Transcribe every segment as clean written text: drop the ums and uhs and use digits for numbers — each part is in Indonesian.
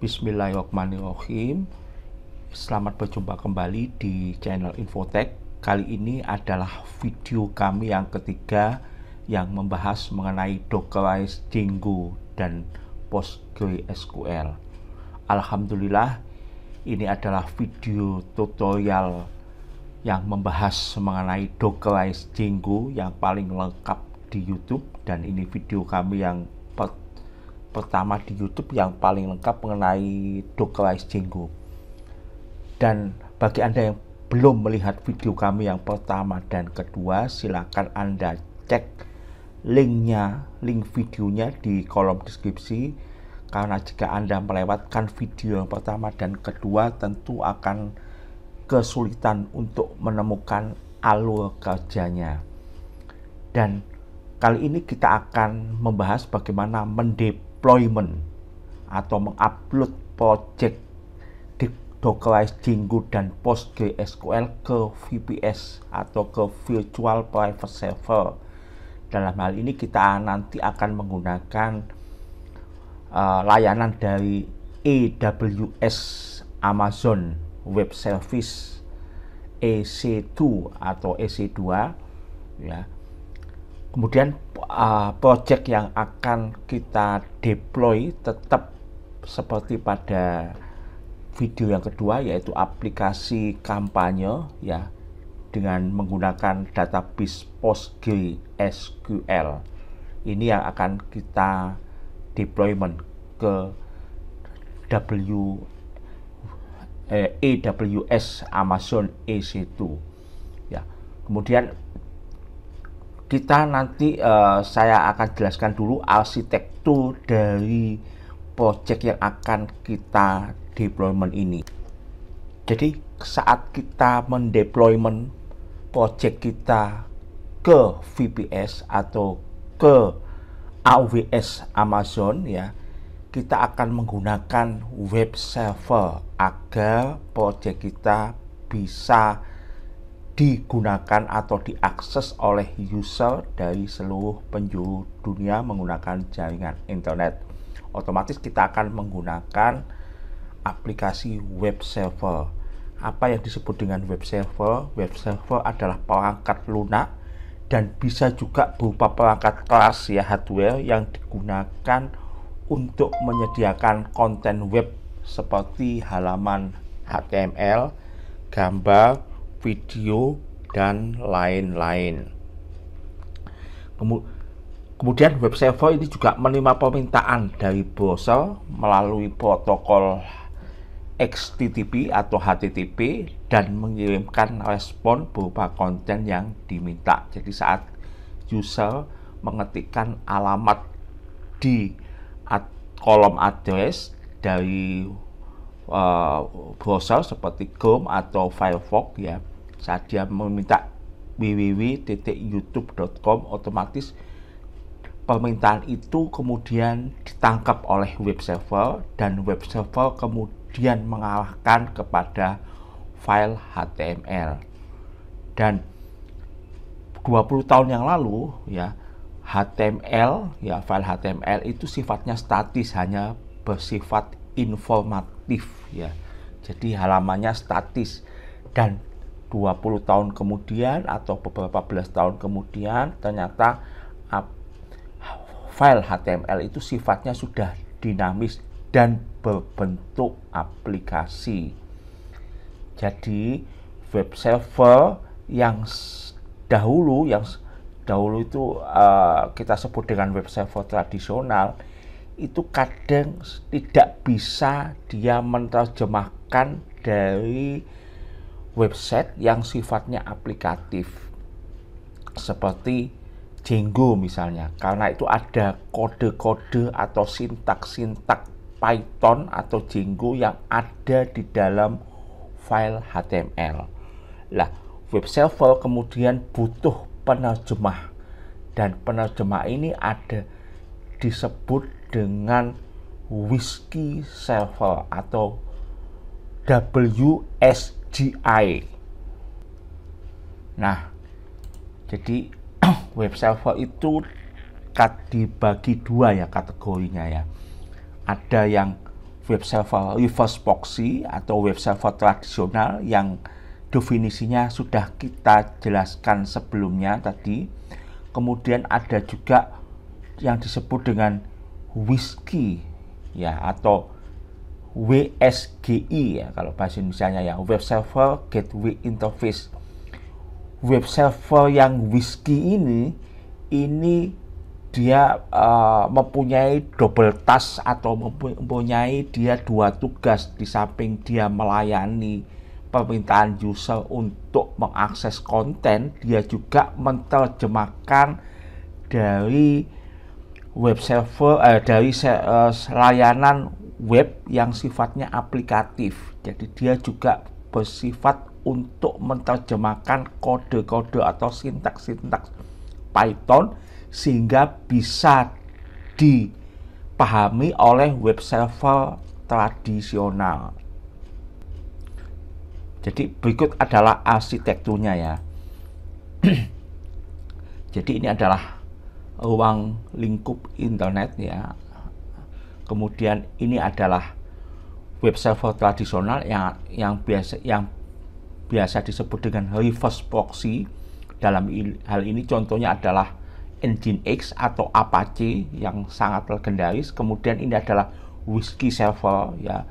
Bismillahirrahmanirrahim. Selamat berjumpa kembali di channel Infotech. Kali ini adalah video kami yang ketiga yang membahas mengenai Dockerize Django dan PostgreSQL. Alhamdulillah, ini adalah video tutorial yang membahas mengenai Dockerize Django yang paling lengkap di YouTube, dan ini video kami yang pertama di YouTube yang paling lengkap mengenai Dockerize Django. Dan bagi Anda yang belum melihat video kami yang pertama dan kedua, silakan Anda cek link videonya di kolom deskripsi, karena jika Anda melewatkan video yang pertama dan kedua tentu akan kesulitan untuk menemukan alur kerjanya. Dan kali ini kita akan membahas bagaimana mendeployment atau mengupload project di Dockerize Django dan PostgreSQL ke VPS atau ke Virtual Private Server. Dalam hal ini kita nanti akan menggunakan layanan dari AWS Amazon Web Service EC2 atau EC2 ya. Kemudian project yang akan kita deploy tetap seperti pada video yang kedua, yaitu aplikasi kampanye ya, dengan menggunakan database PostgreSQL. Ini yang akan kita deployment ke AWS Amazon EC2 ya. Kemudian kita nanti saya akan jelaskan dulu arsitektur dari project yang akan kita deployment ini. Jadi saat kita mendeployment project kita ke VPS atau ke AWS Amazon ya, kita akan menggunakan web server agar project kita bisa digunakan atau diakses oleh user dari seluruh penjuru dunia menggunakan jaringan internet. Otomatis kita akan menggunakan aplikasi web server. Apa yang disebut dengan web server? Web server adalah perangkat lunak dan bisa juga berupa perangkat keras ya, hardware yang digunakan untuk menyediakan konten web seperti halaman HTML, gambar, video, dan lain-lain. Kemudian web server ini juga menerima permintaan dari browser melalui protokol HTTP atau HTTP dan mengirimkan respon berupa konten yang diminta. Jadi saat user mengetikkan alamat di kolom address dari browser seperti Chrome atau Firefox ya, saat dia meminta www.youtube.com, otomatis permintaan itu kemudian ditangkap oleh web server dan web server kemudian mengarahkan kepada file HTML. Dan 20 tahun yang lalu ya, HTML ya, file HTML itu sifatnya statis, hanya bersifat informatif ya. Jadi halamannya statis, dan 20 tahun kemudian atau beberapa belas tahun kemudian ternyata file HTML itu sifatnya sudah dinamis dan berbentuk aplikasi. Jadi web server yang dahulu itu kita sebut dengan web server tradisional, itu kadang tidak bisa dia menerjemahkan dari website yang sifatnya aplikatif seperti Django misalnya, karena itu ada kode-kode atau sintak-sintak Python atau Django yang ada di dalam file HTML. Lah, web server kemudian butuh penerjemah, dan penerjemah ini disebut dengan Whiskey Server atau WSGI. Nah, jadi web server itu dibagi dua ya kategorinya ya. Ada yang web server reverse proxy atau web server tradisional yang definisinya sudah kita jelaskan sebelumnya tadi. Kemudian ada juga yang disebut dengan WSGI ya, atau WSGI ya kalau bahasa Indonesianya ya, Web Server Gateway Interface. Web server yang WSGI ini dia mempunyai double task atau mempunyai dia dua tugas. Di samping dia melayani permintaan user untuk mengakses konten, dia juga menerjemahkan dari web server dari layanan web yang sifatnya aplikatif. Jadi dia juga bersifat untuk menerjemahkan kode-kode atau sintaks-sintaks Python sehingga bisa dipahami oleh web server tradisional. Jadi berikut adalah arsitekturnya ya. Jadi ini adalah ruang lingkup internet ya. Kemudian ini adalah web server tradisional yang biasa disebut dengan reverse proxy. Dalam hal ini contohnya adalah Nginx atau Apache yang sangat legendaris. Kemudian ini adalah WSGI server ya,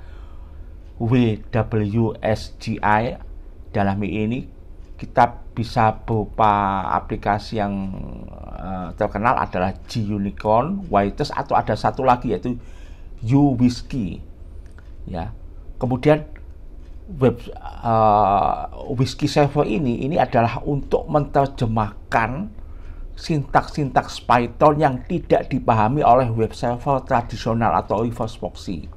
WSGI. Dalam ini kita bisa berupa aplikasi yang terkenal adalah Gunicorn, Whites, atau ada satu lagi yaitu uWSGI ya. Kemudian WSGI server ini adalah untuk menerjemahkan sintaks-sintaks Python yang tidak dipahami oleh web server tradisional atau reverse proxy.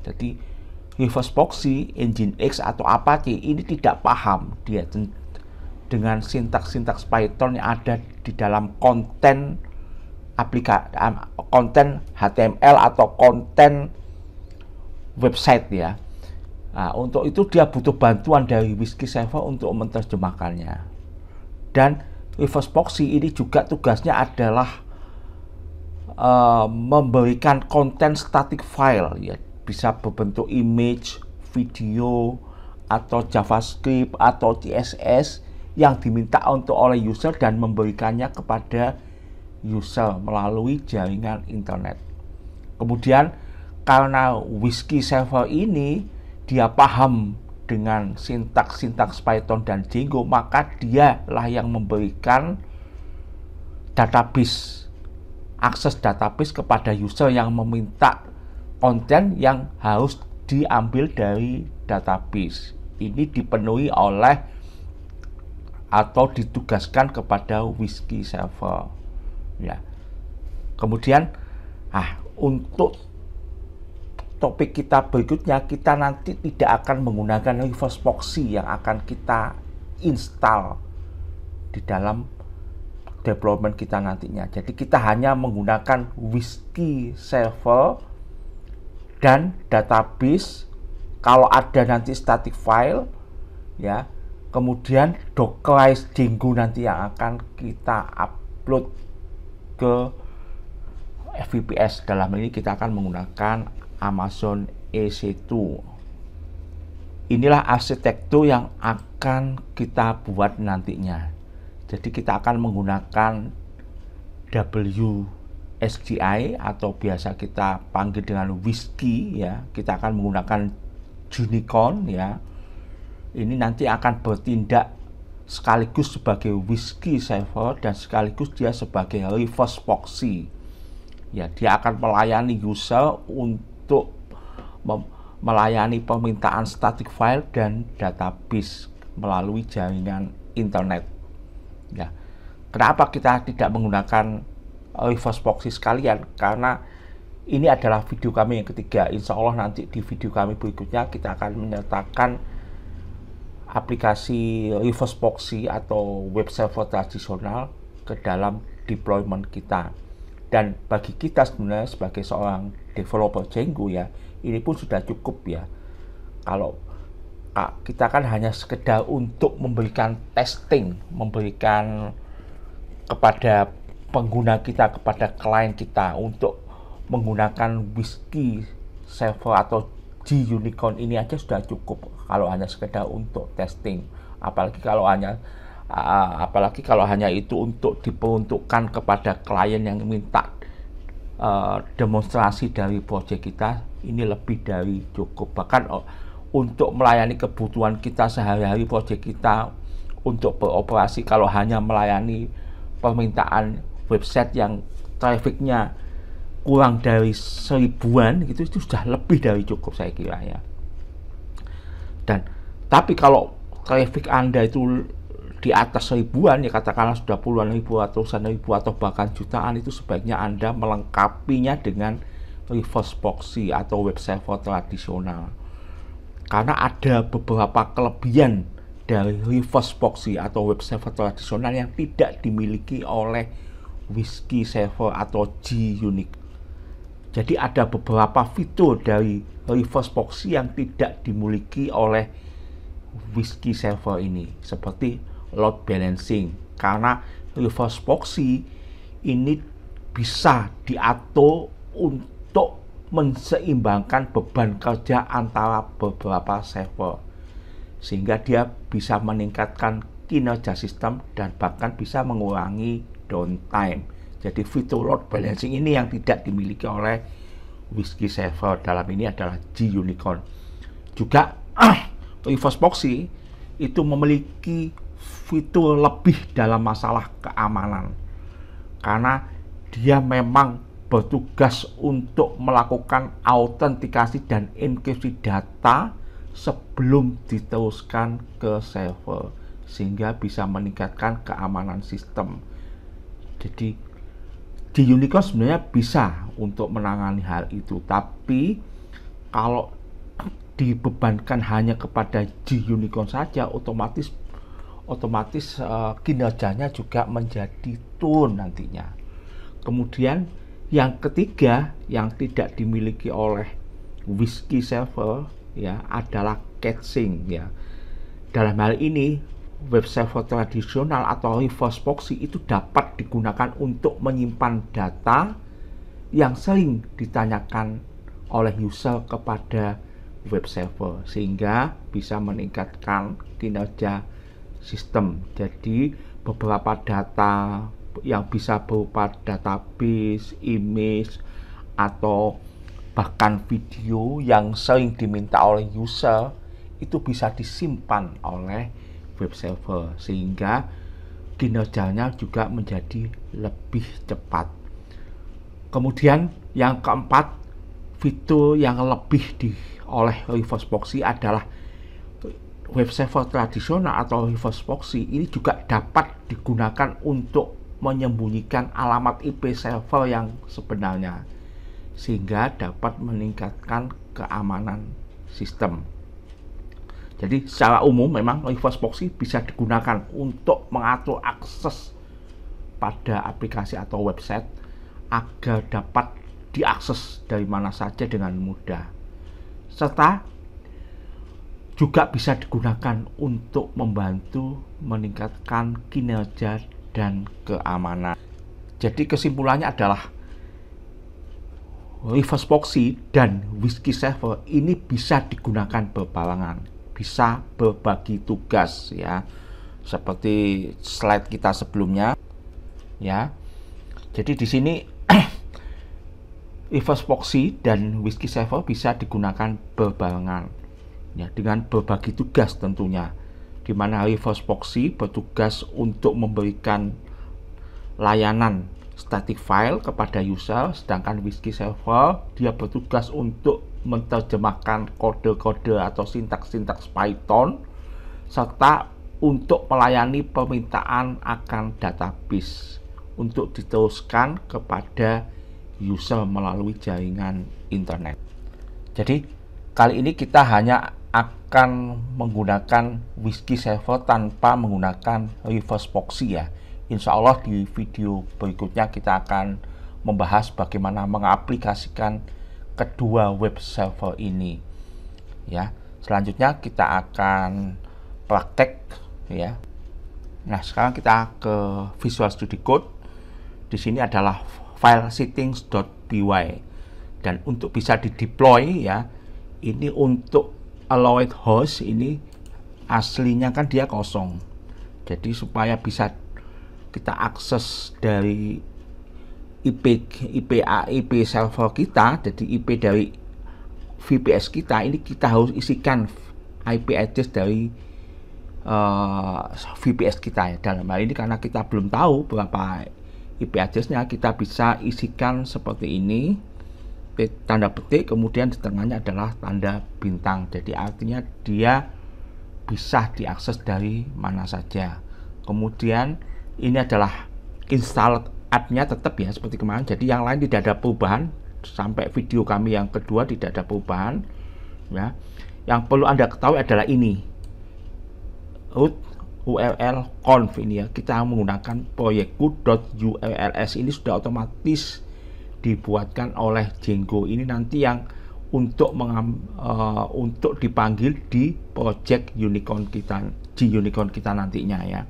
Jadi reverse proxy, Nginx atau Apache ini tidak paham dia dengan sintaks-sintaks Python yang ada di dalam konten konten HTML atau konten website ya. Nah, untuk itu dia butuh bantuan dari WSGI server untuk menerjemahkannya. Dan reverse proxy ini juga tugasnya adalah memberikan konten static file ya, bisa berbentuk image, video, atau JavaScript atau CSS yang diminta oleh user dan memberikannya kepada user melalui jaringan internet. Kemudian karena WSGI server ini dia paham dengan sintaks-sintaks Python dan Django, maka dialah yang memberikan database, akses database kepada user yang meminta konten yang harus diambil dari database. Ini dipenuhi oleh atau ditugaskan kepada WSGI server ya. Kemudian untuk topik kita berikutnya, kita nanti tidak akan menggunakan reverse proxy yang akan kita install di dalam deployment kita nantinya. Jadi kita hanya menggunakan WSGI server dan database. Kalau ada nanti static file ya, kemudian Dockerize Django nanti yang akan kita upload ke VPS. Dalam ini kita akan menggunakan Amazon EC2. Inilah arsitektur yang akan kita buat nantinya. Jadi kita akan menggunakan WSGI atau biasa kita panggil dengan WSGI ya. Kita akan menggunakan Gunicorn ya. Ini nanti akan bertindak sekaligus sebagai WSGI server dan sekaligus dia sebagai reverse proxy. Ya, dia akan melayani user untuk melayani permintaan static file dan database melalui jaringan internet. Ya, kenapa kita tidak menggunakan reverse proxy sekalian? Karena ini adalah video kami yang ketiga. Insya Allah nanti di video kami berikutnya kita akan menyertakan aplikasi reverse proxy atau web server tradisional ke dalam deployment kita. Dan bagi kita sebenarnya sebagai seorang developer Django ya, ini pun sudah cukup ya. Kalau kita kan hanya sekedar untuk memberikan testing, memberikan kepada pengguna kita, kepada klien kita untuk menggunakan WSGI server atau G-Unicorn ini aja sudah cukup kalau hanya sekedar untuk testing. Apalagi kalau hanya itu untuk diperuntukkan kepada klien yang minta demonstrasi dari proyek kita, ini lebih dari cukup. Bahkan untuk melayani kebutuhan kita sehari-hari, proyek kita untuk beroperasi, kalau hanya melayani permintaan website yang trafficnya kurang dari 1000-an itu sudah lebih dari cukup saya kira ya. Dan tapi kalau traffic Anda itu di atas 1000-an, ya katakanlah sudah puluhan ribu, ratusan ribu, atau bahkan jutaan, itu sebaiknya Anda melengkapinya dengan reverse proxy atau web server tradisional. Karena ada beberapa kelebihan dari reverse proxy atau web server tradisional yang tidak dimiliki oleh Whiskey server atau G-Unicorn. Jadi ada beberapa fitur dari reverse proxy yang tidak dimiliki oleh Whiskey server ini, seperti load balancing. Karena reverse proxy ini bisa diatur untuk menseimbangkan beban kerja antara beberapa server, sehingga dia bisa meningkatkan kinerja sistem dan bahkan bisa mengurangi downtime. Jadi fitur load balancing ini yang tidak dimiliki oleh Whiskey server, dalam ini adalah G-Unicorn. Juga reverse proxy itu memiliki fitur lebih dalam masalah keamanan, karena dia memang bertugas untuk melakukan autentikasi dan enkripsi data sebelum diteruskan ke server, sehingga bisa meningkatkan keamanan sistem. Jadi G-Unicorn sebenarnya bisa untuk menangani hal itu, tapi kalau dibebankan hanya kepada G-Unicorn saja, otomatis kinerjanya juga menjadi turun nantinya. Kemudian yang ketiga yang tidak dimiliki oleh Whiskey server ya adalah caching ya. Dalam hal ini web server tradisional atau reverse proxy itu dapat digunakan untuk menyimpan data yang sering ditanyakan oleh user kepada web server, sehingga bisa meningkatkan kinerja sistem. Jadi beberapa data yang bisa berupa database, image, atau bahkan video yang sering diminta oleh user itu bisa disimpan oleh web server, sehingga kinerjanya juga menjadi lebih cepat. Kemudian yang keempat, fitur yang lebih oleh reverse proxy adalah web server tradisional atau reverse proxy ini juga dapat digunakan untuk menyembunyikan alamat IP server yang sebenarnya, sehingga dapat meningkatkan keamanan sistem. Jadi secara umum memang reverse proxy bisa digunakan untuk mengatur akses pada aplikasi atau website agar dapat diakses dari mana saja dengan mudah, serta juga bisa digunakan untuk membantu meningkatkan kinerja dan keamanan. Jadi kesimpulannya adalah reverse proxy dan Whiskey server ini bisa digunakan berbarengan, bisa berbagi tugas ya, seperti slide kita sebelumnya ya. Jadi di sini reverse proxy dan Whiskey server bisa digunakan berbarengan ya, dengan berbagi tugas tentunya, di mana reverse proxy bertugas untuk memberikan layanan static file kepada user, sedangkan Whiskey server dia bertugas untuk menerjemahkan kode-kode atau sintaks-sintaks Python, serta untuk melayani permintaan akan database untuk diteruskan kepada user melalui jaringan internet. Jadi kali ini kita hanya akan menggunakan Whiskey server tanpa menggunakan reverse proxy ya. Insya Allah di video berikutnya kita akan membahas bagaimana mengaplikasikan kedua web server ini ya. Selanjutnya kita akan praktek ya. Nah, sekarang kita ke Visual Studio Code. Di sini adalah file settings.py. Dan untuk bisa di deploy ya, ini untuk allowed host ini aslinya kan dia kosong. Jadi supaya bisa kita akses dari IP server kita, jadi IP dari VPS kita, ini kita harus isikan IP address dari VPS kita ya. Dalam hal ini karena kita belum tahu berapa IP address-nya, kita bisa isikan seperti ini, tanda petik, kemudian di tengahnya adalah tanda bintang. Jadi artinya dia bisa diakses dari mana saja. Kemudian ini adalah install app-nya tetap ya seperti kemarin, jadi yang lain tidak ada perubahan. Sampai video kami yang kedua tidak ada perubahan ya. Yang perlu Anda ketahui adalah ini root URL conf ini ya, kita menggunakan proyekku.urls, ini sudah otomatis dibuatkan oleh Django. Ini nanti yang untuk dipanggil di project unicorn kita, di unicorn kita nantinya ya.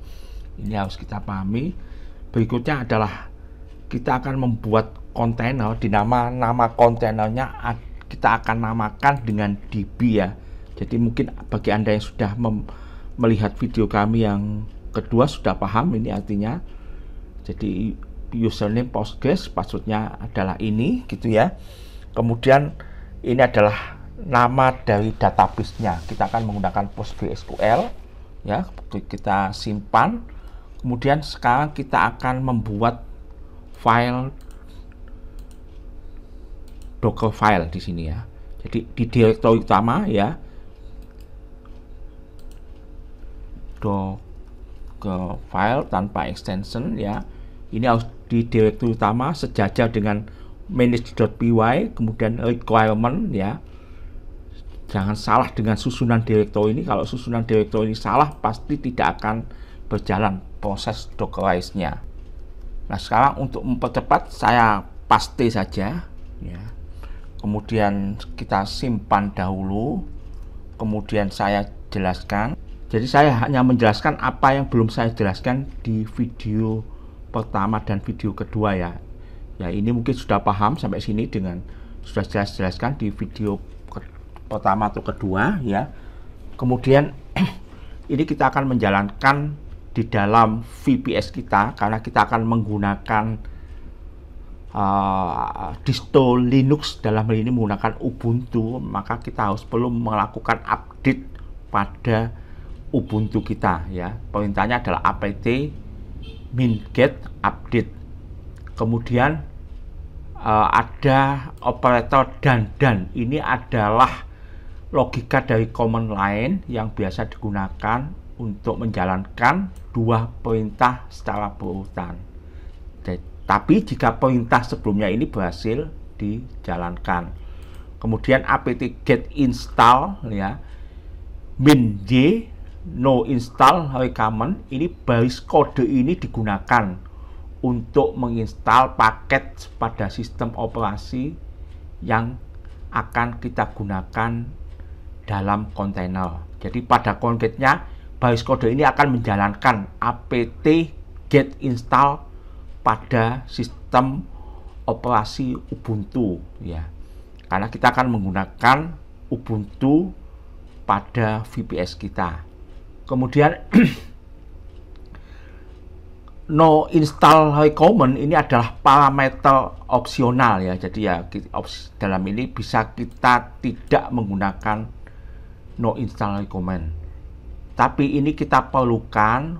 Ini harus kita pahami. Berikutnya adalah kita akan membuat kontainer, di nama kontainernya kita akan namakan dengan DB ya. Jadi mungkin bagi Anda yang sudah melihat video kami yang kedua sudah paham ini artinya. Jadi username Postgres, passwordnya adalah ini gitu ya. Kemudian ini adalah nama dari database-nya. Kita akan menggunakan PostgreSQL ya. Kita simpan. Kemudian sekarang kita akan membuat file Docker file di sini ya. Jadi di direktori utama ya, Docker file tanpa extension ya. Ini harus di direktori utama sejajar dengan manage.py, kemudian requirement ya. Jangan salah dengan susunan direktori ini. Kalau susunan direktori ini salah, pasti tidak akan berjalan proses Dockerize-nya. Nah, sekarang untuk mempercepat saya paste saja ya. Kemudian kita simpan dahulu. Kemudian saya jelaskan. Jadi saya hanya menjelaskan apa yang belum saya jelaskan di video pertama dan video kedua ya. Ya, ini mungkin sudah paham sampai sini dengan sudah jelaskan di video pertama atau kedua ya. Kemudian ini kita akan menjalankan di dalam VPS kita karena kita akan menggunakan distro Linux, dalam hal ini menggunakan Ubuntu, maka kita harus perlu melakukan update pada Ubuntu kita ya. Perintahnya adalah apt min-get update. Kemudian ada operator dan ini adalah logika dari command line yang biasa digunakan untuk menjalankan dua perintah secara berurutan. Tapi jika perintah sebelumnya ini berhasil dijalankan, kemudian apt get install ya, min-j no install recommend, ini baris kode ini digunakan untuk menginstal paket pada sistem operasi yang akan kita gunakan dalam kontainer. Jadi pada konkretnya baris kode ini akan menjalankan apt get install pada sistem operasi Ubuntu ya. Karena kita akan menggunakan Ubuntu pada VPS kita. Kemudian no install recommend ini adalah parameter opsional ya. Jadi ya dalam ini bisa kita tidak menggunakan no install recommend. Tapi ini kita perlukan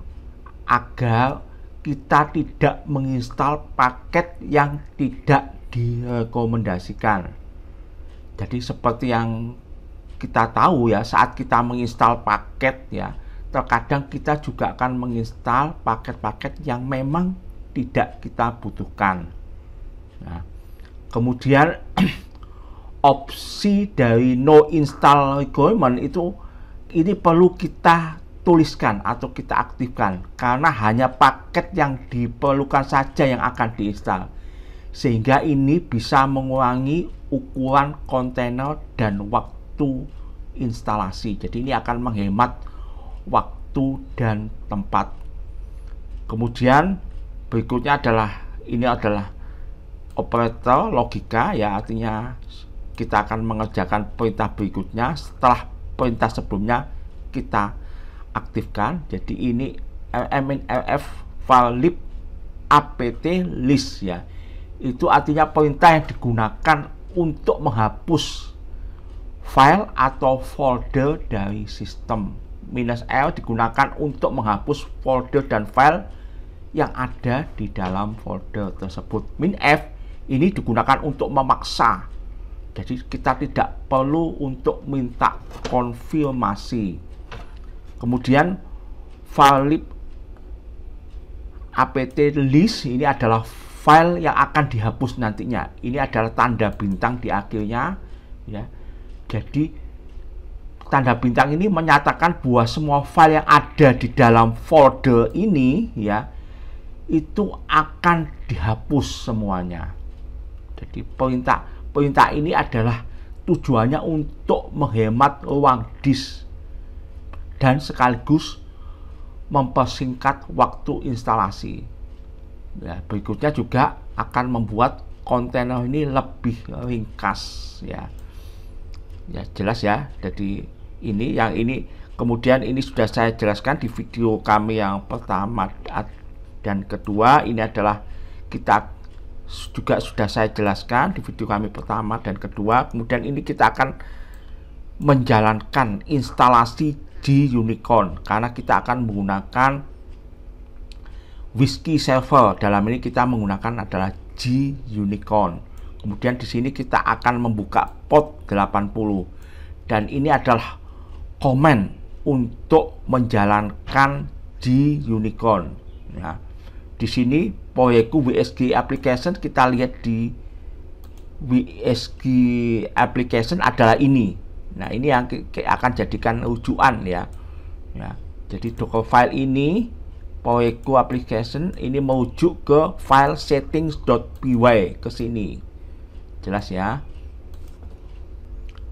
agar kita tidak menginstal paket yang tidak direkomendasikan. Jadi seperti yang kita tahu ya, saat kita menginstal paket ya, terkadang kita juga akan menginstal paket-paket yang memang tidak kita butuhkan. Nah, kemudian opsi dari no install requirement ini perlu kita tuliskan atau kita aktifkan karena hanya paket yang diperlukan saja yang akan diinstal, sehingga ini bisa mengurangi ukuran kontainer dan waktu instalasi. Jadi ini akan menghemat waktu dan tempat. Kemudian berikutnya adalah operator logika, ya artinya kita akan mengerjakan perintah berikutnya setelah perintah sebelumnya kita aktifkan. Jadi ini lf file lib apt list ya. Itu artinya perintah yang digunakan untuk menghapus file atau folder dari sistem. -l digunakan untuk menghapus folder dan file yang ada di dalam folder tersebut. -f ini digunakan untuk memaksa. Jadi kita tidak perlu untuk minta konfirmasi. Kemudian file lib apt list ini adalah file yang akan dihapus nantinya. Ini adalah tanda bintang di akhirnya ya. Jadi tanda bintang ini menyatakan bahwa semua file yang ada di dalam folder ini ya itu akan dihapus semuanya. Jadi perintah ini adalah tujuannya untuk menghemat ruang disk dan sekaligus mempersingkat waktu instalasi. Ya, berikutnya juga akan membuat kontainer ini lebih ringkas ya. Ya jelas ya. Jadi ini kemudian ini sudah saya jelaskan di video kami yang pertama dan kedua. Ini adalah kita juga sudah saya jelaskan di video kami pertama dan kedua. Kemudian ini kita akan menjalankan instalasi G-Unicorn karena kita akan menggunakan Whiskey server. Dalam ini kita menggunakan adalah G-Unicorn. Kemudian di sini kita akan membuka port 80 dan ini adalah command untuk menjalankan G-Unicorn ya. Di sini proyekku WSG application, kita lihat di WSG application adalah ini. Nah, ini yang akan jadikan rujukan ya. Ya. Jadi Docker file ini proyekku application ini merujuk ke file settings.py ke sini. Jelas ya.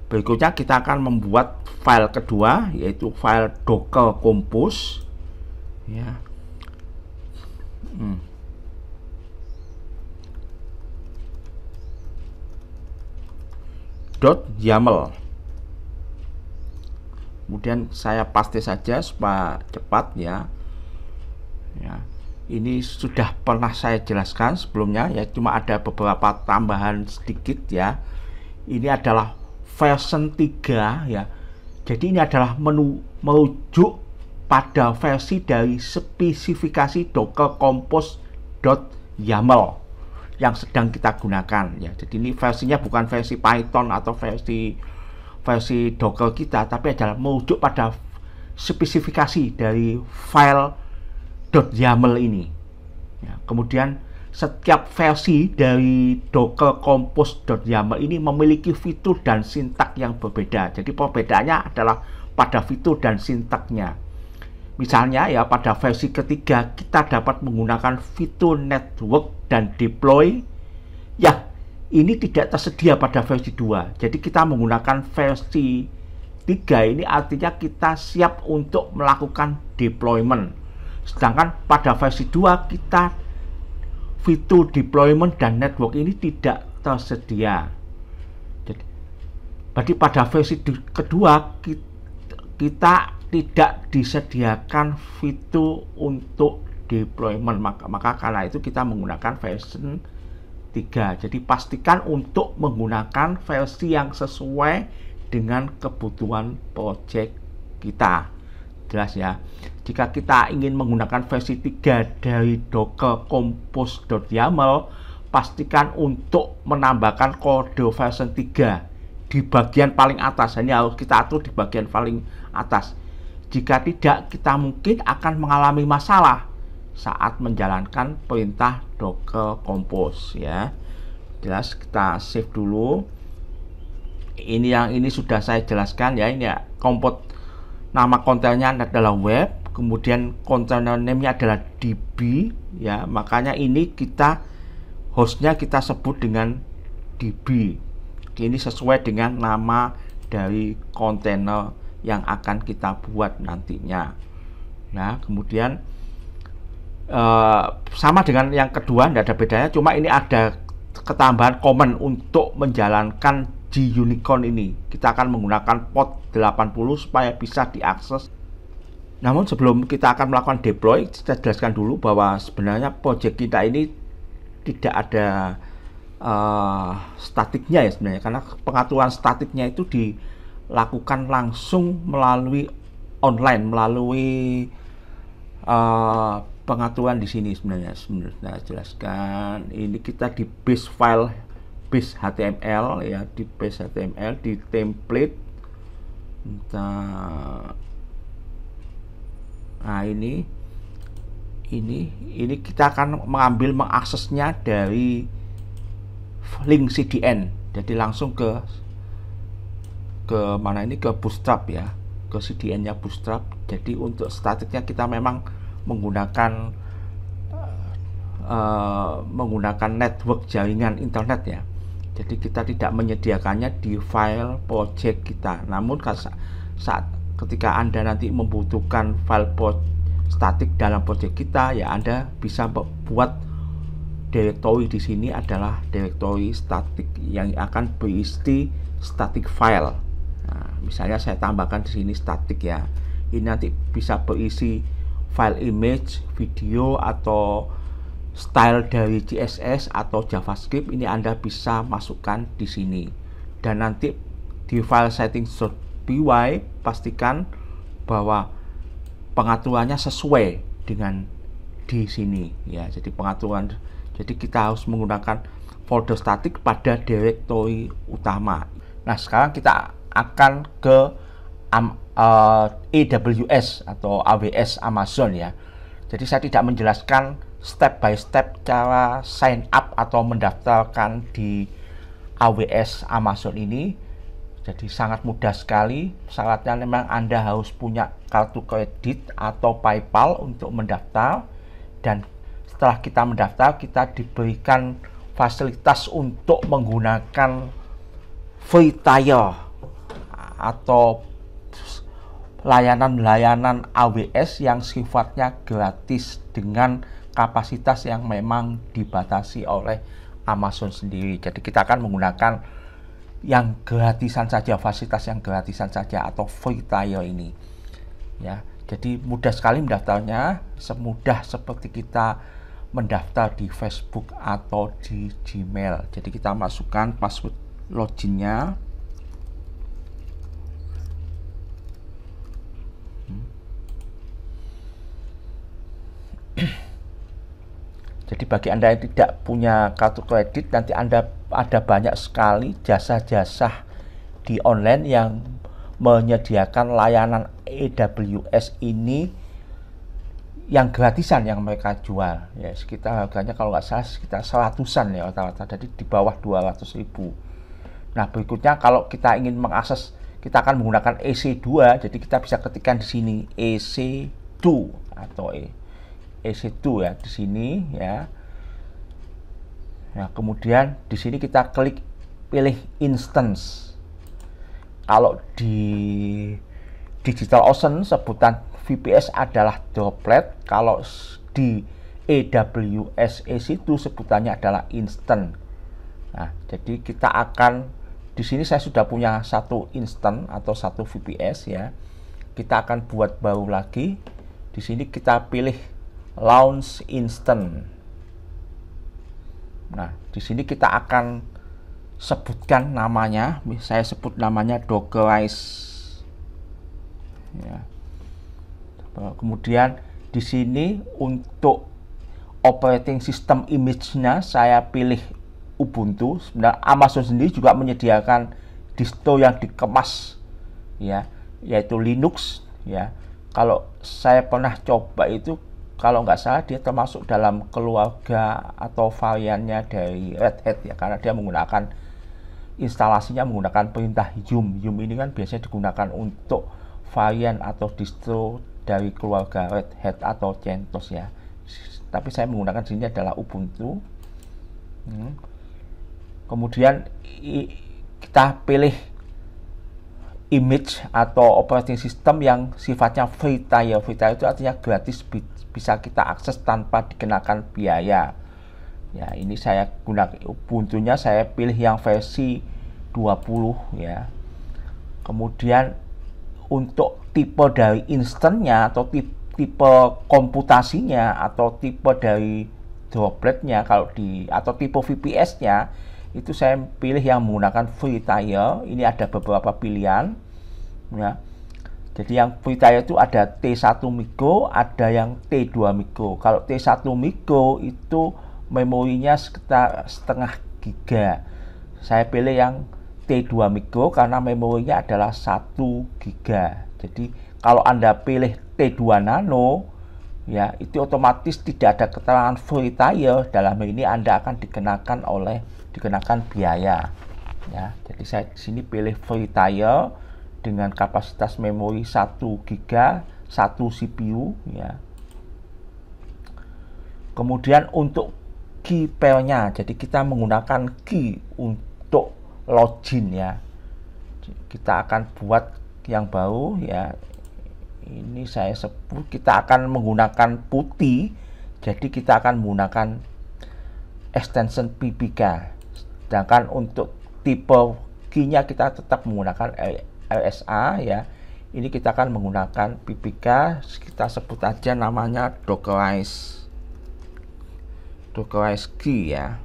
Berikutnya kita akan membuat file kedua yaitu file docker compose ya. .yaml. Kemudian saya paste saja supaya cepat ya. Ya, ini sudah pernah saya jelaskan sebelumnya ya, cuma ada beberapa tambahan sedikit ya. Ini adalah version 3 ya. Jadi ini adalah merujuk pada versi dari spesifikasi docker compose.yaml yang sedang kita gunakan ya. Jadi ini versinya bukan versi Python atau versi Docker kita, tapi adalah merujuk pada spesifikasi dari file .yaml ini ya. Kemudian setiap versi dari docker compose.yaml ini memiliki fitur dan sintak yang berbeda. Jadi perbedaannya adalah pada fitur dan sintaknya. Misalnya ya pada versi ketiga kita dapat menggunakan fitur network dan deploy ya, ini tidak tersedia pada versi 2. Jadi kita menggunakan versi 3 ini artinya kita siap untuk melakukan deployment. Sedangkan pada versi 2 kita fitur deployment dan network ini tidak tersedia. Jadi pada versi kedua kita tidak disediakan fitur untuk deployment, maka karena itu kita menggunakan versi 3. Jadi pastikan untuk menggunakan versi yang sesuai dengan kebutuhan project kita. Jelas ya. Jika kita ingin menggunakan versi 3 dari docker compose.yaml, pastikan untuk menambahkan kode versi 3 di bagian paling atas. Ini harus kita atur di bagian paling atas. Jika tidak, kita mungkin akan mengalami masalah saat menjalankan perintah docker compose ya. Jelas, kita save dulu. Yang ini sudah saya jelaskan ya. Ini ya, nama kontainernya adalah web, kemudian container name-nya adalah db ya. Makanya ini hostnya kita sebut dengan db. Ini sesuai dengan nama dari kontainer yang akan kita buat nantinya. Nah, kemudian sama dengan yang kedua, tidak ada bedanya, cuma ini ada ketambahan command untuk menjalankan G-Unicorn ini. Kita akan menggunakan port 80 supaya bisa diakses. Namun sebelum kita akan melakukan deploy, kita jelaskan dulu bahwa sebenarnya project kita ini tidak ada statiknya ya sebenarnya, karena pengaturan statiknya itu dilakukan langsung melalui online, melalui pengaturan di sini sebenarnya. Nah, jelaskan ini kita di base file, base HTML ya, di base HTML di template. Nah, ini kita akan mengaksesnya dari link CDN. Jadi langsung ke mana ini, ke Bootstrap ya, ke CDN-nya Bootstrap. Jadi untuk statiknya kita memang menggunakan network jaringan internet ya. Jadi kita tidak menyediakannya di file project kita. Namun saat ketika Anda nanti membutuhkan file statik dalam project kita, ya Anda bisa buat directory di sini adalah directory statik yang akan berisi static file. Nah, misalnya saya tambahkan di sini statik ya. Ini nanti bisa berisi file image, video, atau style dari CSS atau JavaScript. Ini Anda bisa masukkan di sini. Dan nanti di file settings.py pastikan bahwa pengaturannya sesuai dengan di sini ya. Jadi kita harus menggunakan folder statik pada directory utama. Nah, sekarang kita akan ke AWS atau AWS Amazon ya. Jadi saya tidak menjelaskan step by step cara sign up atau mendaftarkan di AWS Amazon ini. Jadi sangat mudah sekali. Syaratnya memang Anda harus punya kartu kredit atau PayPal untuk mendaftar. Dan setelah kita mendaftar, kita diberikan fasilitas untuk menggunakan free tier atau layanan-layanan AWS yang sifatnya gratis dengan kapasitas yang memang dibatasi oleh Amazon sendiri. Jadi kita akan menggunakan yang gratisan saja, fasilitas yang gratisan saja atau free tier ini ya. Jadi mudah sekali mendaftarnya, semudah seperti kita mendaftar di Facebook atau di Gmail. Jadi kita masukkan password loginnya. Jadi bagi Anda yang tidak punya kartu kredit, nanti Anda ada banyak sekali jasa-jasa di online yang menyediakan layanan AWS ini yang gratisan yang mereka jual ya, sekitar harganya kalau nggak salah sekitar 100-an ya rata-rata, jadi di bawah 200.000. Nah, berikutnya kalau kita ingin mengakses, kita akan menggunakan EC2. Jadi kita bisa ketikkan di sini EC2 atau EC2 ya di sini ya. Nah, kemudian di sini kita pilih instance. Kalau di DigitalOcean sebutan VPS adalah droplet. Kalau di AWS EC2 sebutannya adalah instant. Nah, jadi kita akan di sini saya sudah punya satu instant atau satu VPS ya. Kita akan buat baru lagi. Di sini kita pilih launch instant. Nah, di sini kita akan sebutkan namanya. Saya sebut namanya Dockerize. Ya. Kemudian di sini untuk operating system image-nya saya pilih Ubuntu. Sebenarnya Amazon sendiri juga menyediakan distro yang dikemas ya, yaitu Linux ya. Kalau saya pernah coba itu, kalau nggak salah dia termasuk dalam keluarga atau variannya dari Red Hat ya, karena dia menggunakan instalasinya menggunakan perintah yum. Yum ini kan biasanya digunakan untuk varian atau distro dari keluarga Red Hat atau CentOS ya. Tapi saya menggunakan di sini adalah Ubuntu. Kemudian kita pilih image atau operating system yang sifatnya free tier. Free tier itu artinya gratis, bisa kita akses tanpa dikenakan biaya Ya, ini saya gunakan Ubuntu-nya, saya pilih yang versi 20 ya. Kemudian untuk tipe dari instannya atau tipe komputasinya atau tipe dari dropletnya atau tipe VPS-nya itu saya pilih yang menggunakan free tier. Ini ada beberapa pilihan ya. Jadi yang free tier itu ada T1 micro, ada yang T2 micro. Kalau T1 micro itu memorinya sekitar setengah giga. Saya pilih yang T2 micro karena memorinya adalah 1 giga. Jadi kalau Anda pilih T2 nano ya, itu otomatis tidak ada keterangan free tier. Dalam hal ini Anda akan dikenakan biaya ya. Jadi saya di sini pilih free tier dengan kapasitas memori 1 giga, 1 CPU ya. Kemudian untuk key pair-nya, jadi kita menggunakan key untuk login ya. Kita akan buat yang baru ya. Ini saya sebut kita akan menggunakan putih. Jadi kita akan menggunakan extension PPK. Sedangkan untuk tipe key-nya kita tetap menggunakan RSA ya. Ini kita akan menggunakan PPK, kita sebut aja namanya Dockerize key ya.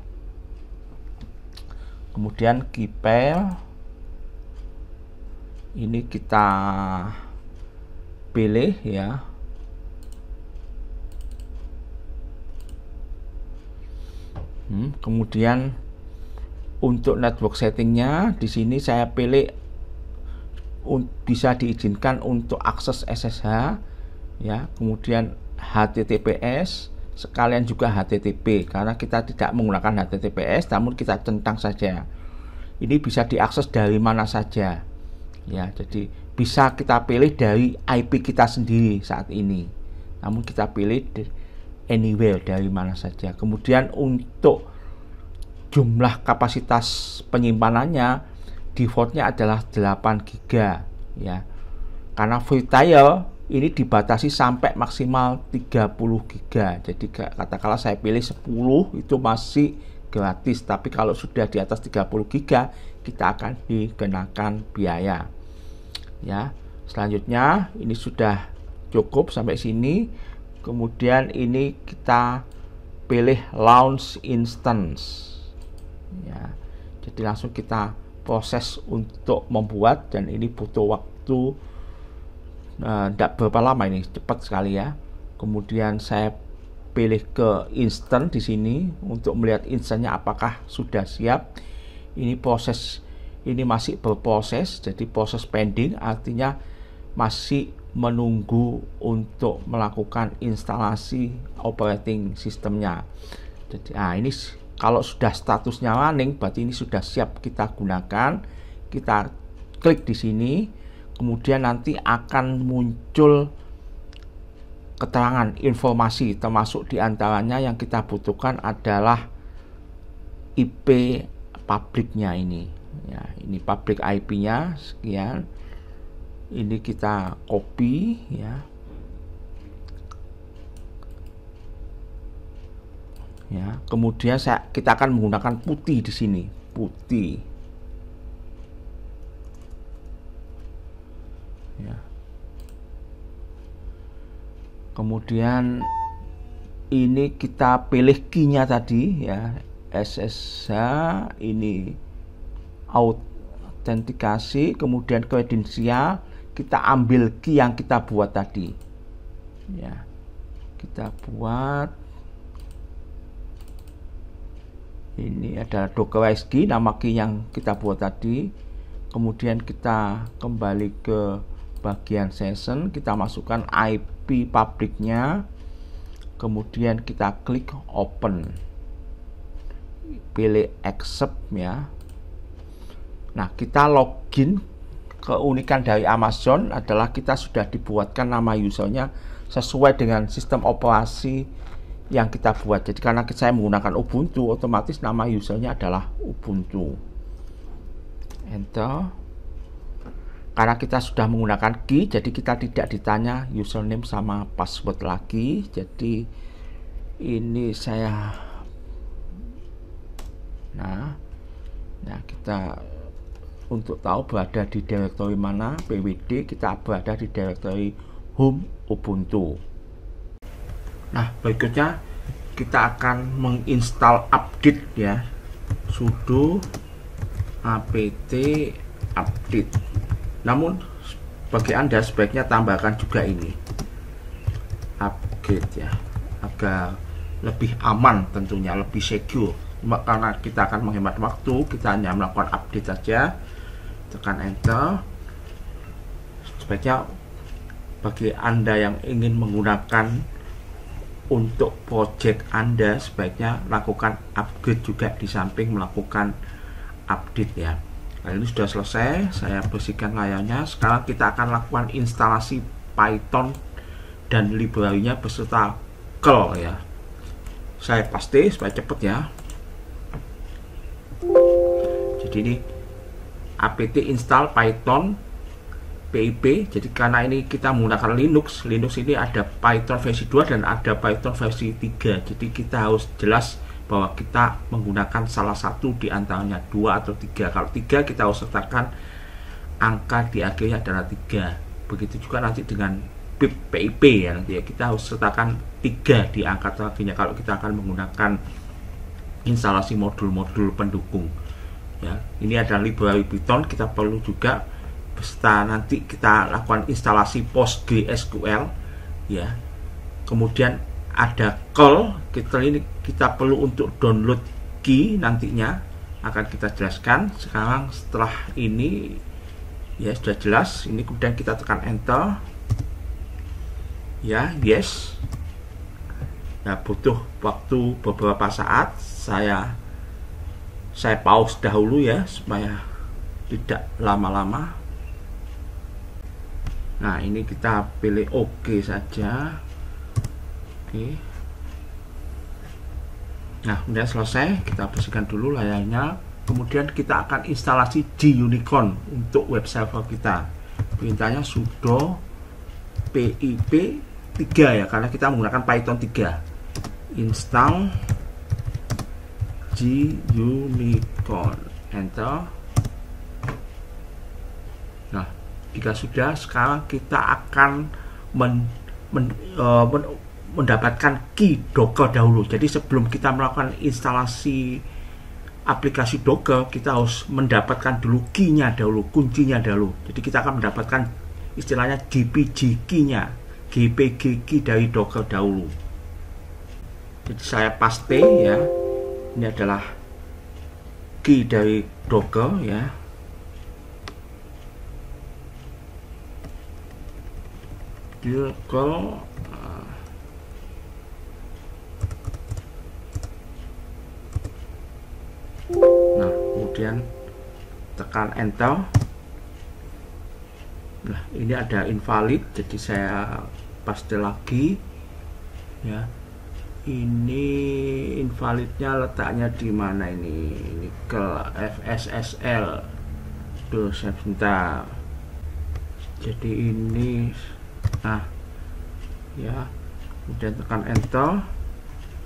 Kemudian key pair ini kita pilih ya. Kemudian untuk network settingnya di sini saya pilih bisa diizinkan untuk akses SSH ya, kemudian HTTPS sekalian juga HTTP karena kita tidak menggunakan HTTPS namun kita centang saja. Ini bisa diakses dari mana saja ya, jadi bisa kita pilih dari IP kita sendiri saat ini, namun kita pilih anywhere dari mana saja. Kemudian untuk jumlah kapasitas penyimpanannya defaultnya adalah 8 giga ya. Karena free tier ini dibatasi sampai maksimal 30 giga. Jadi katakanlah saya pilih 10 itu masih gratis, tapi kalau sudah di atas 30 giga kita akan dikenakan biaya. Ya. Selanjutnya ini sudah cukup sampai sini. Kemudian ini kita pilih launch instance. Ya. Jadi langsung kita proses untuk membuat, dan ini butuh waktu tidak berapa lama, ini cepat sekali ya. Kemudian saya pilih ke instant di sini untuk melihat instannya apakah sudah siap. Ini proses ini masih berproses, jadi proses pending artinya masih menunggu untuk melakukan instalasi operating sistemnya. Jadi ini kalau sudah statusnya running berarti ini sudah siap kita gunakan. Kita klik di sini, kemudian nanti akan muncul keterangan informasi, termasuk diantaranya yang kita butuhkan adalah IP publiknya ini ya. Ini public IP-nya sekian. Ini kita copy ya. Ya, kemudian kita akan menggunakan putih di sini, putih. Ya. Kemudian ini kita pilih key-nya tadi ya, SSH, ini autentikasi, kemudian kredensial, kita ambil key yang kita buat tadi. Ya. Kita buat ini adalah Dockerize key, nama key yang kita buat tadi. Kemudian kita kembali ke bagian session, kita masukkan IP publiknya, kemudian kita klik open, pilih accept ya. Nah, kita login. Keunikan dari Amazon adalah kita sudah dibuatkan nama usernya sesuai dengan sistem operasi yang kita buat. Jadi karena saya menggunakan Ubuntu, otomatis nama usernya adalah Ubuntu. Enter. Karena kita sudah menggunakan key, jadi kita tidak ditanya username sama password lagi. Jadi ini saya Nah, kita untuk tahu berada di direktori mana pwd, kita berada di direktori home Ubuntu. Nah, berikutnya kita akan menginstal update ya, sudo apt update. Namun bagi Anda sebaiknya tambahkan juga ini upgrade ya, agar lebih aman, tentunya lebih secure. Karena kita akan menghemat waktu, kita hanya melakukan update saja, tekan enter. Sebaiknya bagi Anda yang ingin menggunakan untuk project Anda, sebaiknya lakukan upgrade juga di samping melakukan update ya. Nah, ini sudah selesai, saya bersihkan layarnya. Sekarang kita akan lakukan instalasi Python dan library-nya beserta curl ya. Saya paste supaya cepat ya. Jadi ini apt install Python pip. Jadi karena ini kita menggunakan Linux ini ada Python versi 2 dan ada Python versi 3. Jadi kita harus jelas bahwa kita menggunakan salah satu di antaranya, 2 atau 3. Kalau 3 kita harus sertakan angka di akhirnya adalah 3. Begitu juga nanti dengan pip ya, nanti ya kita harus sertakan 3 di angka terakhirnya kalau kita akan menggunakan instalasi modul-modul pendukung ya. Ini adalah library Python, kita perlu juga beserta nanti kita lakukan instalasi PostgreSQL ya. Kemudian ada curl, kita perlu untuk download key, nantinya akan kita jelaskan. Sekarang setelah ini ya sudah jelas, ini kemudian kita tekan enter ya, yes. Nah, butuh waktu beberapa saat, saya pause dahulu ya supaya tidak lama-lama. Nah, ini kita pilih OK saja. Oke. Nah, udah selesai, kita bersihkan dulu layarnya. Kemudian kita akan instalasi gUnicorn untuk web server kita. Perintahnya sudo pip 3 ya, karena kita menggunakan Python 3. Install gUnicorn, enter. Nah, jika sudah, sekarang kita akan mendapatkan key Docker dahulu. Jadi sebelum kita melakukan instalasi aplikasi Docker, kita harus mendapatkan dulu key-nya dahulu, kuncinya dahulu. Jadi kita akan mendapatkan istilahnya GPG key-nya, GPG key dari Docker dahulu. Jadi saya paste ya, ini adalah key dari Docker ya. Docker nah, kemudian tekan enter. Nah, ini ada invalid, jadi saya paste lagi ya. Ini invalidnya letaknya di mana ini? Ini ke FSSL. Tuh, sebentar. Jadi ini, nah ya, kemudian tekan enter.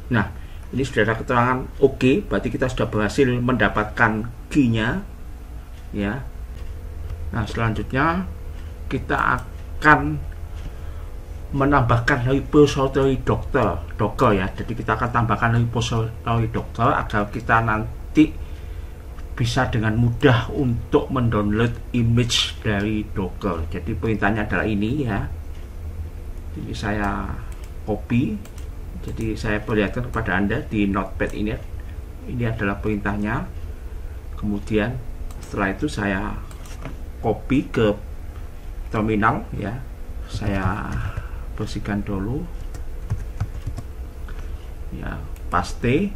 Nah, ini sudah ada keterangan OK, berarti kita sudah berhasil mendapatkan key-nya ya. Nah, selanjutnya kita akan menambahkan repository Docker ya. Jadi kita akan tambahkan repository Docker agar kita nanti bisa dengan mudah untuk mendownload image dari Docker. Jadi perintahnya adalah ini ya. Ini saya copy. Jadi saya perlihatkan kepada Anda di notepad ini. Ini adalah perintahnya. Kemudian setelah itu saya copy ke terminal ya. Saya bersihkan dulu ya, paste.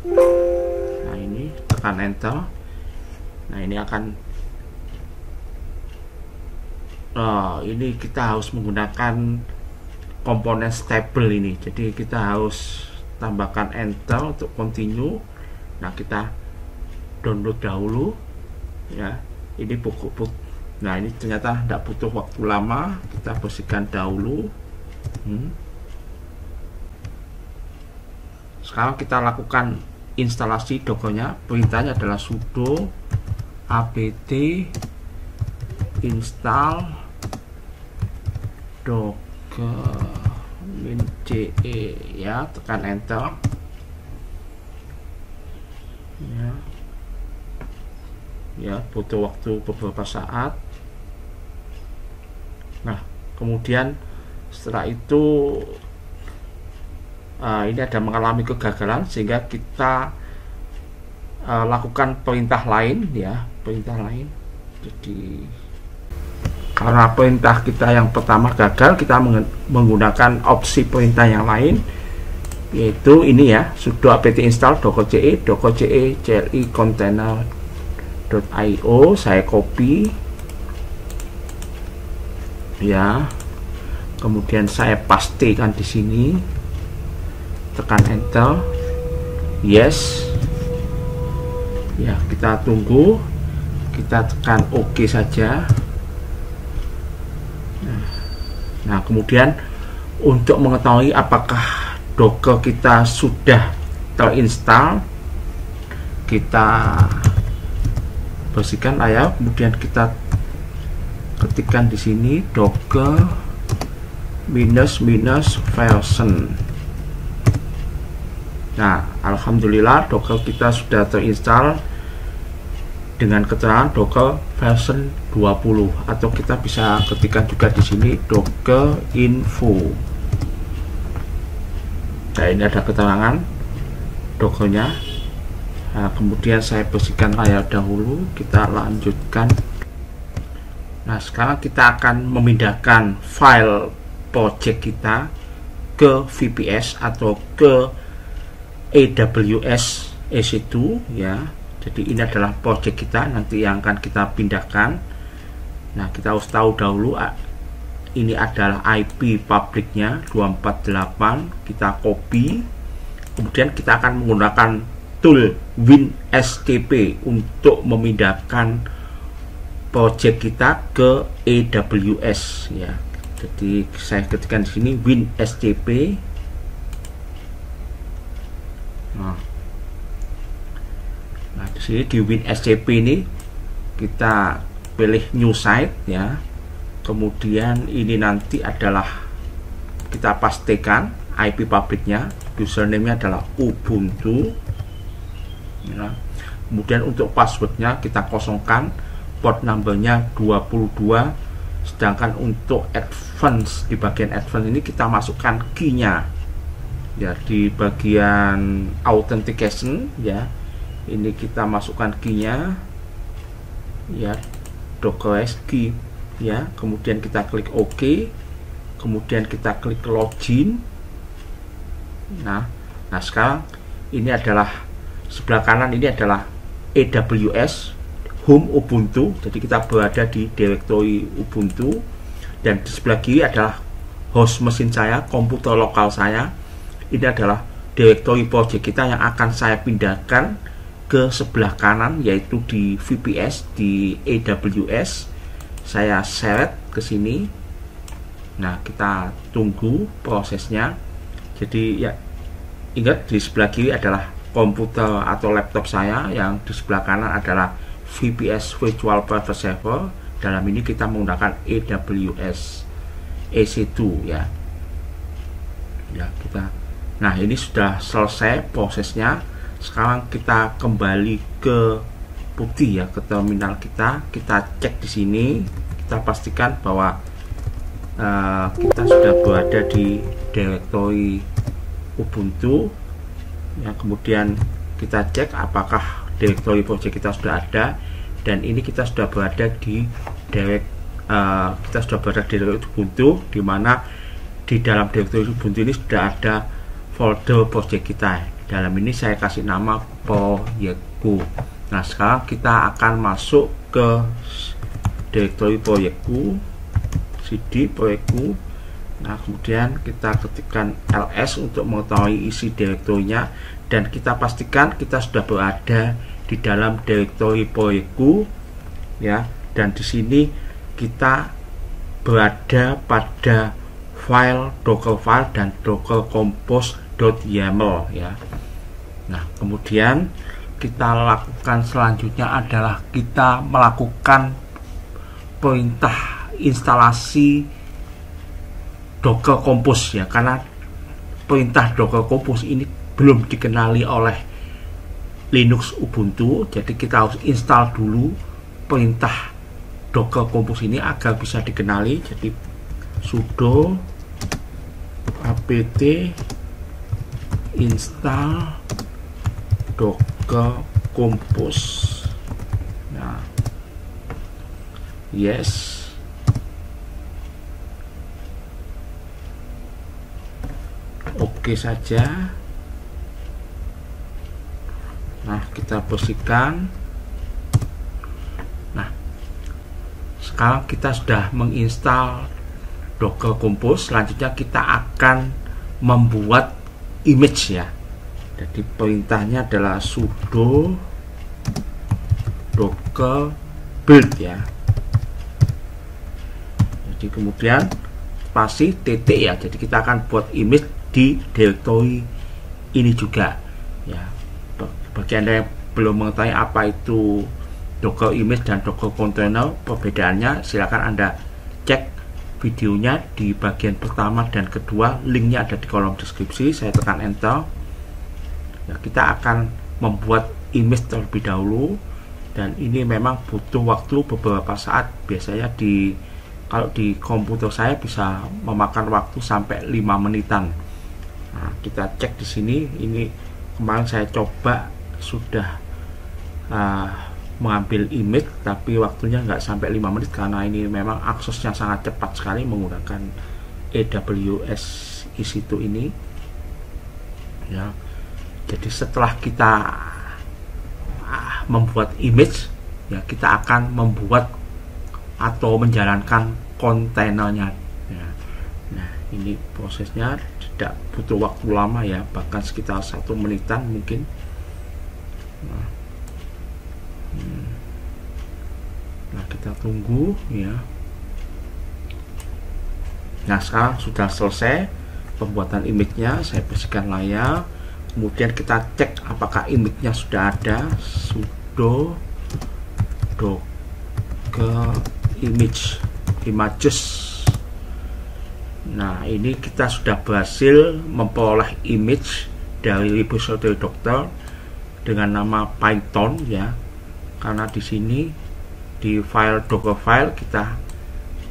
Nah, ini tekan enter. Nah, ini akan ini kita harus menggunakan komponen stable ini, jadi kita harus tambahkan enter untuk continue. Nah, kita download dahulu ya. Ini buku. Nah, ini ternyata tidak butuh waktu lama, kita bersihkan dahulu. sekarang kita lakukan instalasi Docker-nya. Perintahnya adalah sudo apt install docker -ce ya, tekan enter ya, butuh waktu beberapa saat. Nah, kemudian setelah itu ini ada mengalami kegagalan, sehingga kita lakukan perintah lain ya, perintah lain. Jadi karena perintah kita yang pertama gagal, kita menggunakan opsi perintah yang lain, yaitu ini ya, sudo apt install docker-ce cli container.io. saya copy ya, kemudian saya pastikan di sini, tekan enter, yes ya, kita tunggu, kita tekan OK saja. Nah, kemudian untuk mengetahui apakah Docker kita sudah terinstall, kita bersihkan layar, kemudian kita ketikkan di sini docker -version. Nah, alhamdulillah Docker kita sudah terinstall dengan keterangan Docker version 20, atau kita bisa ketikkan juga di sini docker info. Nah, ini ada keterangan Docker-nya. Nah, kemudian saya bersihkan layar dahulu, kita lanjutkan. Nah, sekarang kita akan memindahkan file project kita ke VPS atau ke AWS EC2 ya. Jadi ini adalah project kita nanti yang akan kita pindahkan. Nah, kita harus tahu dahulu ini adalah IP pabriknya 248, kita copy. Kemudian kita akan menggunakan tool WinSCP untuk memindahkan project kita ke AWS ya. Jadi saya ketikkan di sini WinSCP. Nah, di sini di WinSCP ini kita pilih new site ya. Kemudian ini nanti adalah kita pastikan IP pabriknya, username-nya adalah Ubuntu ya. Kemudian untuk passwordnya kita kosongkan, port numbernya 22, sedangkan untuk advance, di bagian advance ini kita masukkan key-nya ya, di bagian authentication ya, ini kita masukkan key-nya ya, dockerized key ya. Kemudian kita klik OK, kemudian kita klik login. Nah sekarang ini adalah sebelah kanan, ini adalah AWS home Ubuntu, jadi kita berada di directory Ubuntu, dan di sebelah kiri adalah host mesin saya, komputer lokal saya. Ini adalah directory project kita yang akan saya pindahkan ke sebelah kanan, yaitu di VPS di AWS. Saya seret ke sini. Nah, kita tunggu prosesnya. Jadi ya, ingat di sebelah kiri adalah komputer atau laptop saya, yang di sebelah kanan adalah VPS Virtual Private Server. Dalam ini kita menggunakan AWS EC2 ya. Ya, kita. Nah, ini sudah selesai prosesnya. Sekarang kita kembali ke putih ya, ke terminal kita. Kita cek di sini, kita pastikan bahwa kita sudah berada di directory Ubuntu ya. Kemudian kita cek apakah directory project kita sudah ada, dan ini kita sudah berada di directory Ubuntu, di mana di dalam directory Ubuntu ini sudah ada folder project kita. Dalam ini saya kasih nama proyekku. Nah, sekarang kita akan masuk ke directory proyekku, cd proyekku. Nah, kemudian kita ketikkan ls untuk mengetahui isi direktorinya, dan kita pastikan kita sudah berada di dalam directory proyekku ya. Dan di sini kita berada pada file docker file dan docker compose.yaml ya. Nah, kemudian kita lakukan selanjutnya adalah kita melakukan perintah instalasi Docker Compose ya, karena perintah Docker Compose ini belum dikenali oleh Linux Ubuntu, jadi kita harus install dulu perintah Docker Compose ini agar bisa dikenali. Jadi sudo apt install Docker Compose. Nah, yes. Oke saja. Nah, kita bersihkan. Nah, sekarang kita sudah menginstal Docker Compose. Selanjutnya kita akan membuat image ya. Jadi perintahnya adalah sudo docker build ya. Jadi kemudian spasi titik ya. Jadi kita akan buat image di directory ini juga ya. Bagi Anda yang belum mengetahui apa itu Docker image dan Docker container, perbedaannya silakan Anda cek videonya di bagian pertama dan kedua, linknya ada di kolom deskripsi. Saya tekan enter ya, kita akan membuat image terlebih dahulu, dan ini memang butuh waktu beberapa saat. Biasanya kalau di komputer saya bisa memakan waktu sampai 5 menitan. Nah, kita cek di sini. Ini kemarin saya coba sudah mengambil image, tapi waktunya nggak sampai 5 menit karena ini memang aksesnya sangat cepat sekali menggunakan AWS EC2 ini ya. Jadi setelah kita membuat image ya, kita akan membuat atau menjalankan kontainernya ya. Nah, ini prosesnya tidak butuh waktu lama ya, bahkan sekitar 1 menitan mungkin. Nah, kita tunggu ya. Nah, sekarang sudah selesai pembuatan image-nya. Saya bersihkan layar. Kemudian kita cek apakah image-nya sudah ada. Sudo docker images. Nah, ini kita sudah berhasil memperoleh image dari repository Docker dengan nama Python ya. Karena di sini di file Docker file kita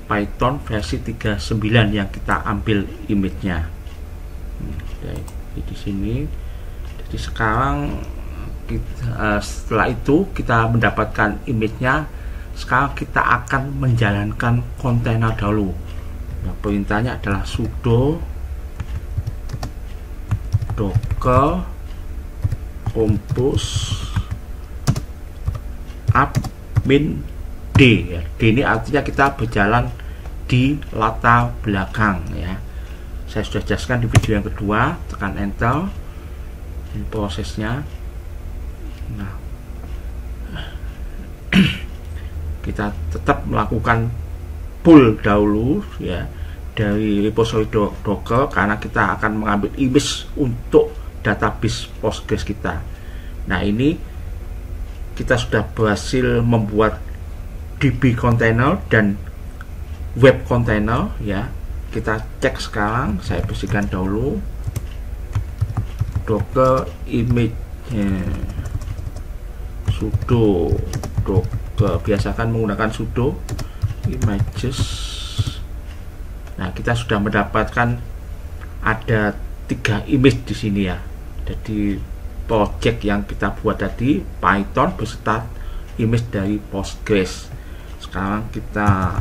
Python versi 39 yang kita ambil image-nya. Di sini. Jadi sekarang kita, setelah itu kita mendapatkan image-nya, sekarang kita akan menjalankan kontainer dahulu. Nah, perintahnya adalah sudo docker compose admin D ya. D ini artinya kita berjalan di latar belakang ya. Saya sudah jelaskan di video yang kedua. Tekan enter. Ini prosesnya. Nah, kita tetap melakukan pull dahulu ya dari repository Docker karena kita akan mengambil image untuk database Postgres kita. Nah, ini kita sudah berhasil membuat DB container dan web container ya. Kita cek sekarang. Saya bersihkan dahulu Docker image sudo docker, biasakan menggunakan sudo images. Nah, kita sudah mendapatkan ada 3 image di sini ya. Jadi project yang kita buat tadi Python beserta image dari Postgres. Sekarang kita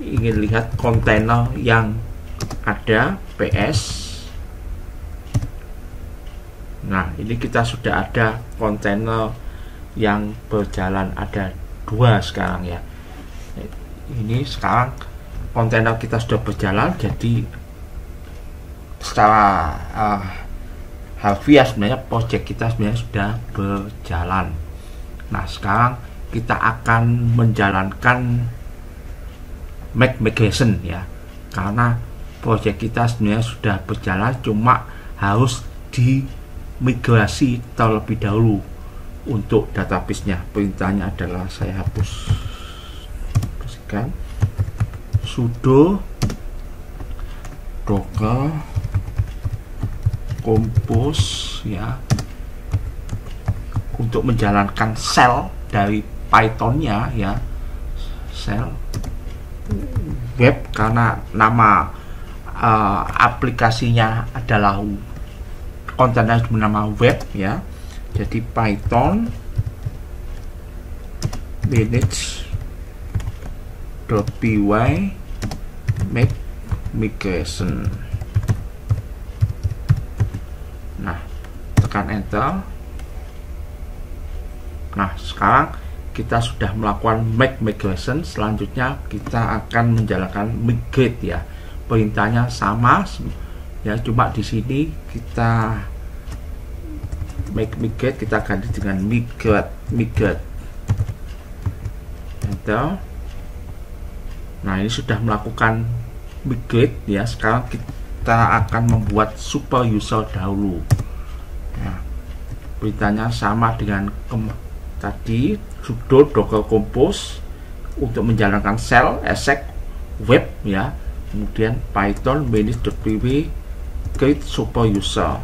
ingin lihat kontainer yang ada PS. Nah, ini kita sudah ada kontainer yang berjalan, ada 2 sekarang ya. Ini sekarang kontainer kita sudah berjalan, jadi secara harfiah sebenarnya project kita sebenarnya sudah berjalan. Nah, sekarang kita akan menjalankan migration ya, karena project kita sebenarnya sudah berjalan, cuma harus di migrasi terlebih dahulu untuk database-nya. Perintahnya adalah saya bersihkan sudo docker compose ya, untuk menjalankan shell dari Python-nya ya, shell web karena nama aplikasinya adalah kontennya bernama web ya. Jadi Python manage.py make migration. Nah, tekan enter. Nah, sekarang kita sudah melakukan make migration. Selanjutnya kita akan menjalankan migrate ya. Perintahnya sama ya, cuma di sini kita make migrate kita ganti dengan migrate. Enter. Nah, ini sudah melakukan migrate ya. Sekarang kita akan membuat super user dahulu. Nah, perintahnya sama dengan tadi, sudo docker compose untuk menjalankan shell exec web ya, kemudian python manage.py create super user.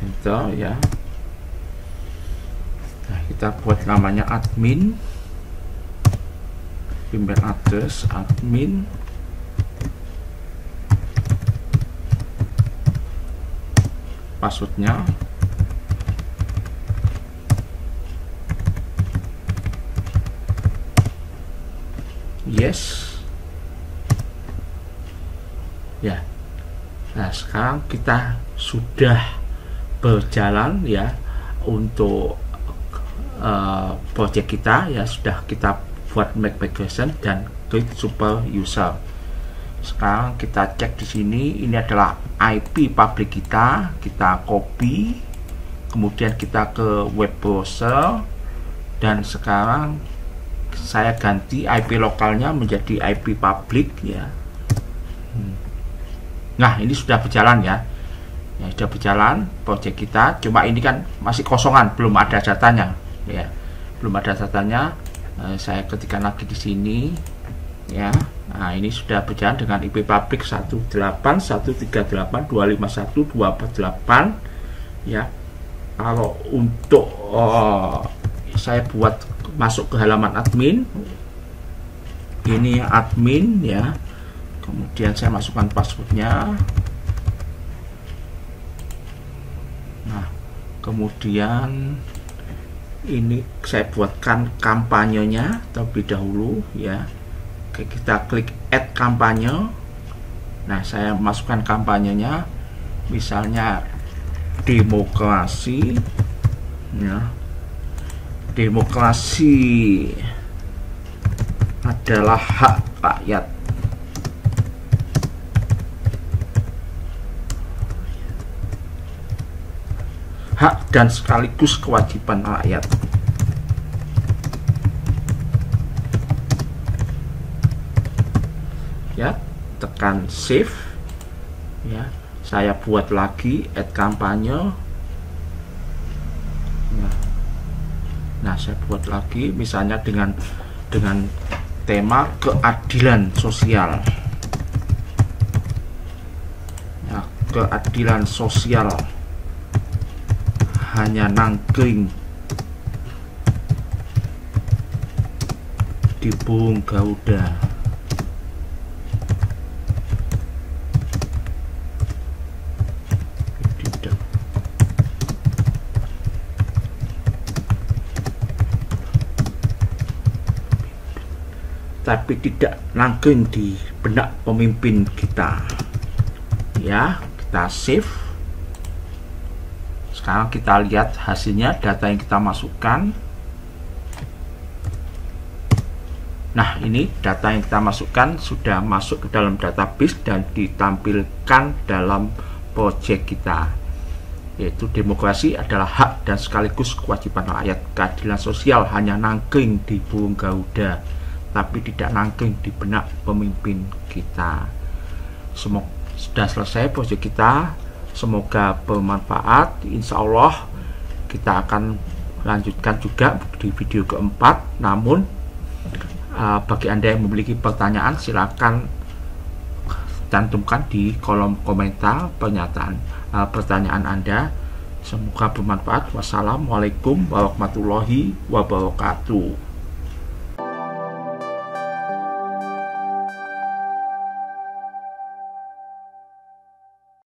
Enter ya. Nah, kita buat namanya admin, email address admin, passwordnya yes ya. Nah, sekarang kita sudah berjalan ya untuk project kita ya, sudah kita buat make migration dan create super user. Sekarang kita cek di sini, ini adalah IP public kita copy, kemudian kita ke web browser, dan sekarang saya ganti IP lokalnya menjadi IP public ya. Nah, ini sudah berjalan ya. Ya, sudah berjalan project kita, cuma ini kan masih kosongan, belum ada datanya ya, belum ada datanya. Saya ketikkan lagi di sini ya. Nah, ini sudah berjalan dengan IP public 18138.251.248 ya. Kalau untuk saya buat masuk ke halaman admin, ini admin ya, kemudian saya masukkan passwordnya. Nah, kemudian ini saya buatkan kampanyenya terlebih dahulu ya. Oke, kita klik add kampanye. Nah, saya masukkan kampanyenya, misalnya demokrasi ya. Demokrasi adalah hak rakyat. Hak dan sekaligus kewajiban rakyat. Ya, tekan save ya. Saya buat lagi add kampanye ya. Nah, saya buat lagi misalnya dengan tema keadilan sosial ya, keadilan sosial hanya nangkring di Burung Garuda. Tidak. Tapi tidak nangkring di benak pemimpin kita. Ya, kita save. Sekarang kita lihat hasilnya, data yang kita masukkan. Nah, ini data yang kita masukkan sudah masuk ke dalam database dan ditampilkan dalam project kita, yaitu demokrasi adalah hak dan sekaligus kewajiban rakyat, keadilan sosial hanya nangkring di Burung Garuda, tapi tidak nangkring di benak pemimpin kita. Semoga sudah selesai proyek kita, semoga bermanfaat. Insya Allah kita akan lanjutkan juga di video keempat. Namun bagi Anda yang memiliki pertanyaan, silakan cantumkan di kolom komentar pertanyaan Anda. Semoga bermanfaat. Wassalamualaikum warahmatullahi wabarakatuh.